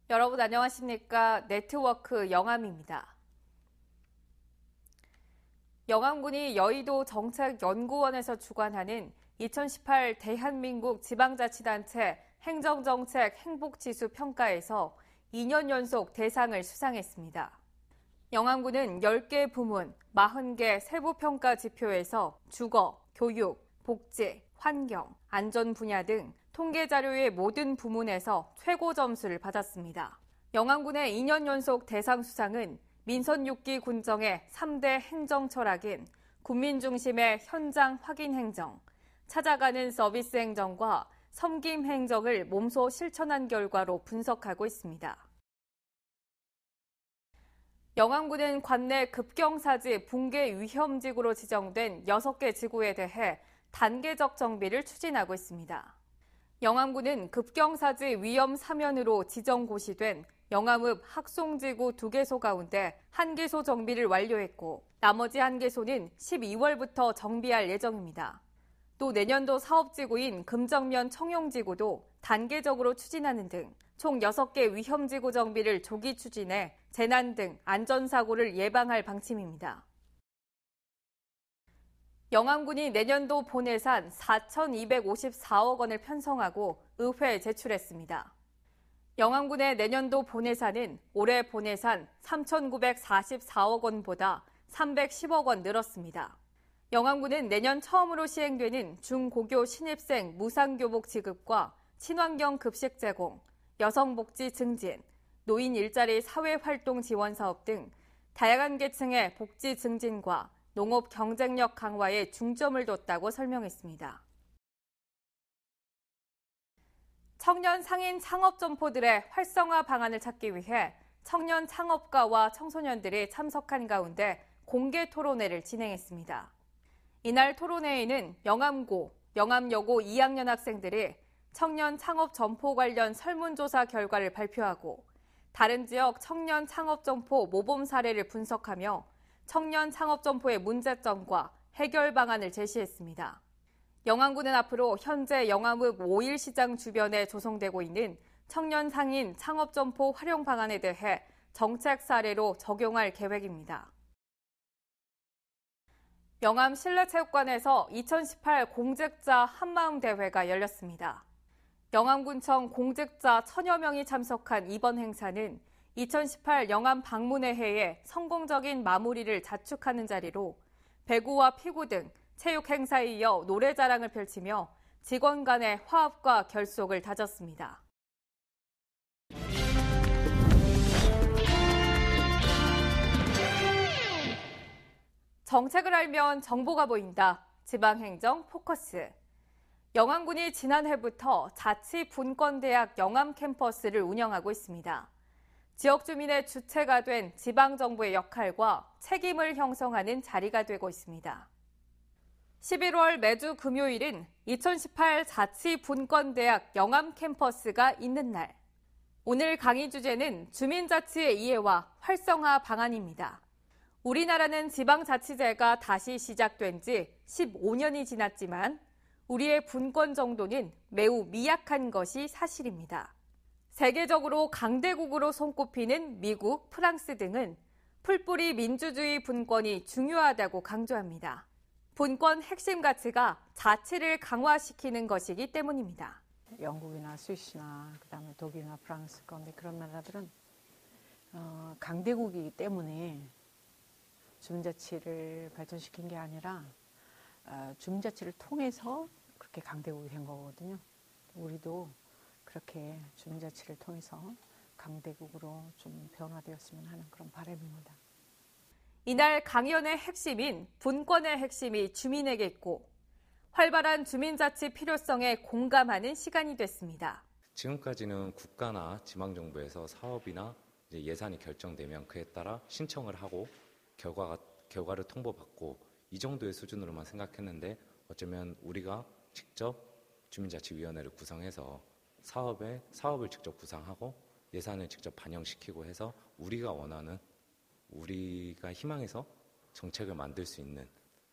여러분 안녕하십니까? 네트워크 영암입니다. 영암군이 여의도 정책연구원에서 주관하는 2018 대한민국 지방자치단체 행정정책 행복지수 평가에서 2년 연속 대상을 수상했습니다. 영암군은 10개 부문, 40개 세부평가 지표에서 주거, 교육, 복지, 환경, 안전 분야 등 통계 자료의 모든 부문에서 최고 점수를 받았습니다. 영암군의 2년 연속 대상 수상은 민선 6기 군정의 3대 행정 철학인 국민 중심의 현장 확인 행정, 찾아가는 서비스 행정과 섬김 행정을 몸소 실천한 결과로 분석하고 있습니다. 영암군은 관내 급경사지 붕괴 위험지구로 지정된 6개 지구에 대해 단계적 정비를 추진하고 있습니다. 영암군은 급경사지 위험 사면으로 지정 고시된 영암읍 학송지구 2개소 가운데 1개소 정비를 완료했고 나머지 1개소는 12월부터 정비할 예정입니다. 또 내년도 사업지구인 금정면 청용지구도 단계적으로 추진하는 등 총 6개 위험지구 정비를 조기 추진해 재난 등 안전사고를 예방할 방침입니다. 영암군이 내년도 본예산 4,254억 원을 편성하고 의회에 제출했습니다. 영암군의 내년도 본예산은 올해 본예산 3,944억 원보다 310억 원 늘었습니다. 영암군은 내년 처음으로 시행되는 중고교 신입생 무상교복 지급과 친환경 급식 제공, 여성복지 증진, 노인 일자리 사회활동 지원 사업 등 다양한 계층의 복지 증진과 농업 경쟁력 강화에 중점을 뒀다고 설명했습니다. 청년 상인 창업 점포들의 활성화 방안을 찾기 위해 청년 창업가와 청소년들이 참석한 가운데 공개 토론회를 진행했습니다. 이날 토론회에는 영암고, 영암여고 2학년 학생들이 청년 창업 점포 관련 설문조사 결과를 발표하고 다른 지역 청년 창업 점포 모범 사례를 분석하며 청년 창업 점포의 문제점과 해결 방안을 제시했습니다. 영암군은 앞으로 현재 영암읍 5일시장 주변에 조성되고 있는 청년 상인 창업 점포 활용 방안에 대해 정책 사례로 적용할 계획입니다. 영암 실내체육관에서 2018 공직자 한마음 대회가 열렸습니다. 영암군청 공직자 1000여 명이 참석한 이번 행사는 2018 영암 방문회 해의 성공적인 마무리를 자축하는 자리로 배구와 피구 등 체육 행사에 이어 노래자랑을 펼치며 직원 간의 화합과 결속을 다졌습니다. 정책을 알면 정보가 보인다. 지방행정 포커스. 영암군이 지난해부터 자치분권대학 영암 캠퍼스를 운영하고 있습니다. 지역 주민의 주체가 된 지방정부의 역할과 책임을 형성하는 자리가 되고 있습니다. 11월 매주 금요일은 2018 자치분권대학 영암 캠퍼스가 있는 날. 오늘 강의 주제는 주민자치의 이해와 활성화 방안입니다. 우리나라는 지방자치제가 다시 시작된 지 15년이 지났지만 우리의 분권 정도는 매우 미약한 것이 사실입니다. 세계적으로 강대국으로 손꼽히는 미국, 프랑스 등은 풀뿌리 민주주의 분권이 중요하다고 강조합니다. 분권 핵심 가치가 자치를 강화시키는 것이기 때문입니다. 영국이나 스위스나 그다음에 독일이나 프랑스 가운데 그런 나라들은 강대국이기 때문에 주민자치를 발전시킨 게 아니라 주민자치를 통해서 그렇게 강대국이 된 거거든요. 우리도 그렇게 주민자치를 통해서 강대국으로 좀 변화되었으면 하는 그런 바람입니다. 이날 강연의 핵심인 분권의 핵심이 주민에게 있고 활발한 주민자치 필요성에 공감하는 시간이 됐습니다. 지금까지는 국가나 지방정부에서 사업이나 예산이 결정되면 그에 따라 신청을 하고 결과를 통보받고 이 정도의 수준으로만 생각했는데 어쩌면 우리가 직접 주민자치위원회를 구성해서 사업을 직접 구상하고 예산을 직접 반영시키고 해서 우리가 원하는 우리가 희망해서 정책을 만들 수 있는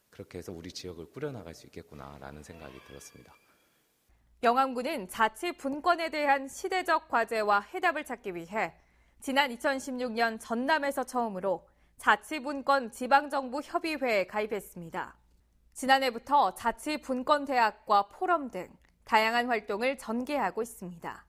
그렇게 해서 우리 지역을 꾸려나갈 수 있겠구나라는 생각이 들었습니다. 영암군은 자치 분권에 대한 시대적 과제와 해답을 찾기 위해 지난 2016년 전남에서 처음으로 자치분권 지방정부협의회에 가입했습니다. 지난해부터 자치분권대학과 포럼 등 다양한 활동을 전개하고 있습니다.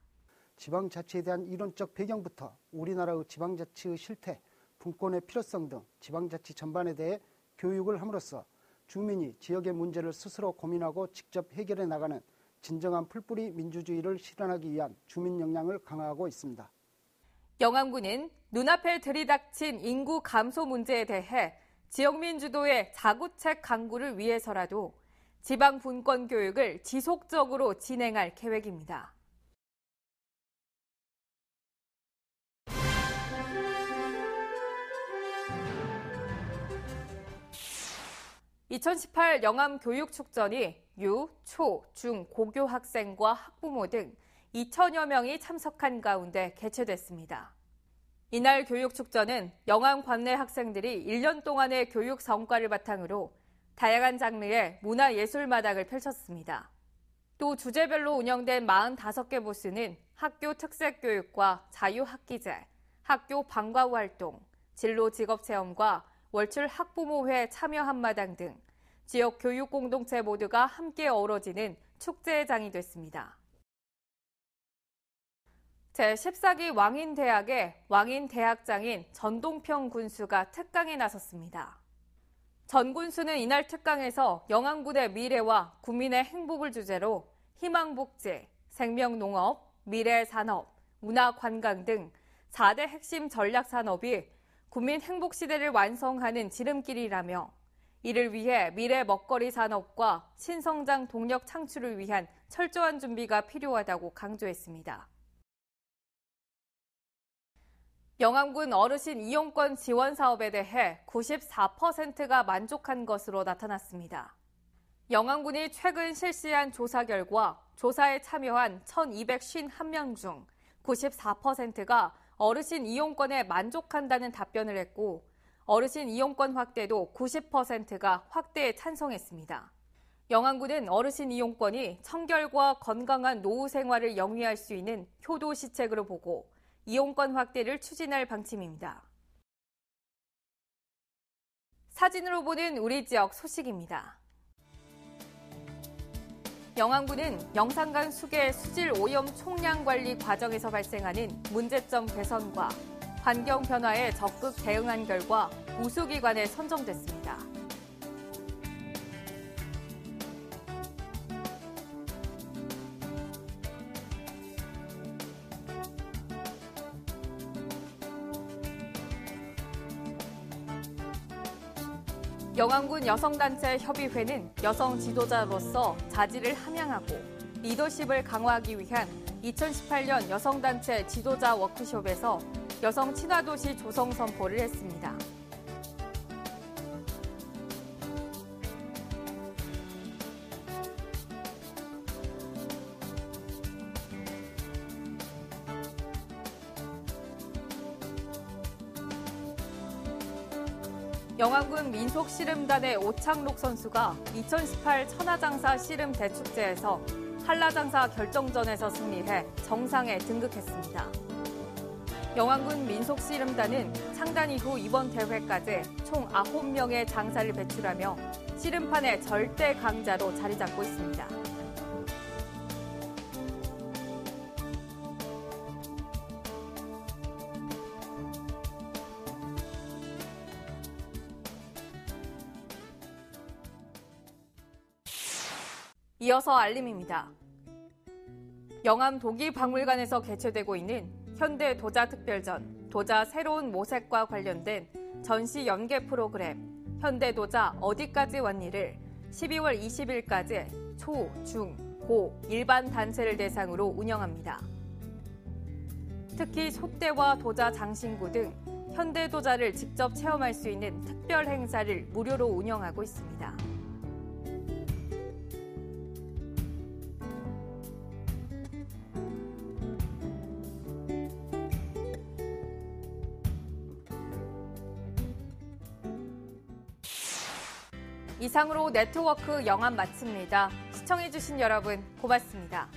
지방자치에 대한 이론적 배경부터 우리나라의 지방자치의 실태, 분권의 필요성 등 지방자치 전반에 대해 교육을 함으로써 주민이 지역의 문제를 스스로 고민하고 직접 해결해 나가는 진정한 풀뿌리 민주주의를 실현하기 위한 주민 역량을 강화하고 있습니다. 영암군은 눈앞에 들이닥친 인구 감소 문제에 대해 지역민 주도의 자구책 강구를 위해서라도 지방 분권 교육을 지속적으로 진행할 계획입니다. (2018) 영암교육축전이 유, 초, 중, 고교 학생과 학부모 등 2천여 명이 참석한 가운데 개최됐습니다. 이날 교육축전은 영암 관내 학생들이 1년 동안의 교육 성과를 바탕으로 다양한 장르의 문화예술마당을 펼쳤습니다. 또 주제별로 운영된 45개 부스는 학교 특색교육과 자유학기제, 학교 방과후 활동, 진로 직업체험과 월출 학부모회 참여 한마당 등 지역 교육 공동체 모두가 함께 어우러지는 축제의 장이 됐습니다. 제14기 왕인대학의 왕인대학장인 전동평 군수가 특강에 나섰습니다. 전 군수는 이날 특강에서 영암군의 미래와 국민의 행복을 주제로 희망복지, 생명농업, 미래산업, 문화관광 등 4대 핵심 전략산업이 국민 행복시대를 완성하는 지름길이라며 이를 위해 미래 먹거리 산업과 신성장 동력 창출을 위한 철저한 준비가 필요하다고 강조했습니다. 영암군 어르신 이용권 지원 사업에 대해 94%가 만족한 것으로 나타났습니다. 영암군이 최근 실시한 조사 결과 조사에 참여한 1,251명 중 94%가 어르신 이용권에 만족한다는 답변을 했고 어르신 이용권 확대도 90%가 확대에 찬성했습니다. 영암군은 어르신 이용권이 청결과 건강한 노후 생활을 영위할 수 있는 효도 시책으로 보고 이용권 확대를 추진할 방침입니다. 사진으로 보는 우리 지역 소식입니다. 영암군은 영산강 수계 수질 오염 총량 관리 과정에서 발생하는 문제점 개선과 환경 변화에 적극 대응한 결과 우수기관에 선정됐습니다. 영암군 여성단체 협의회는 여성 지도자로서 자질을 함양하고 리더십을 강화하기 위한 2018년 여성단체 지도자 워크숍에서 여성 친화도시 조성 선포를 했습니다. 영암군 민속씨름단의 오창록 선수가 2018 천하장사 씨름 대축제에서 한라장사 결정전에서 승리해 정상에 등극했습니다. 영암군 민속씨름단은 창단 이후 이번 대회까지 총 9명의 장사를 배출하며 씨름판의 절대 강자로 자리 잡고 있습니다. 이어서 알림입니다. 영암 도기박물관에서 개최되고 있는 현대 도자 특별전, 도자 새로운 모색과 관련된 전시 연계 프로그램 현대 도자 어디까지 왔니를 12월 20일까지 초, 중, 고 일반 단체를 대상으로 운영합니다. 특히 솥대와 도자 장신구 등 현대 도자를 직접 체험할 수 있는 특별 행사를 무료로 운영하고 있습니다. 이상으로 네트워크 영암 마칩니다. 시청자 시청해주신 여러분 고맙습니다.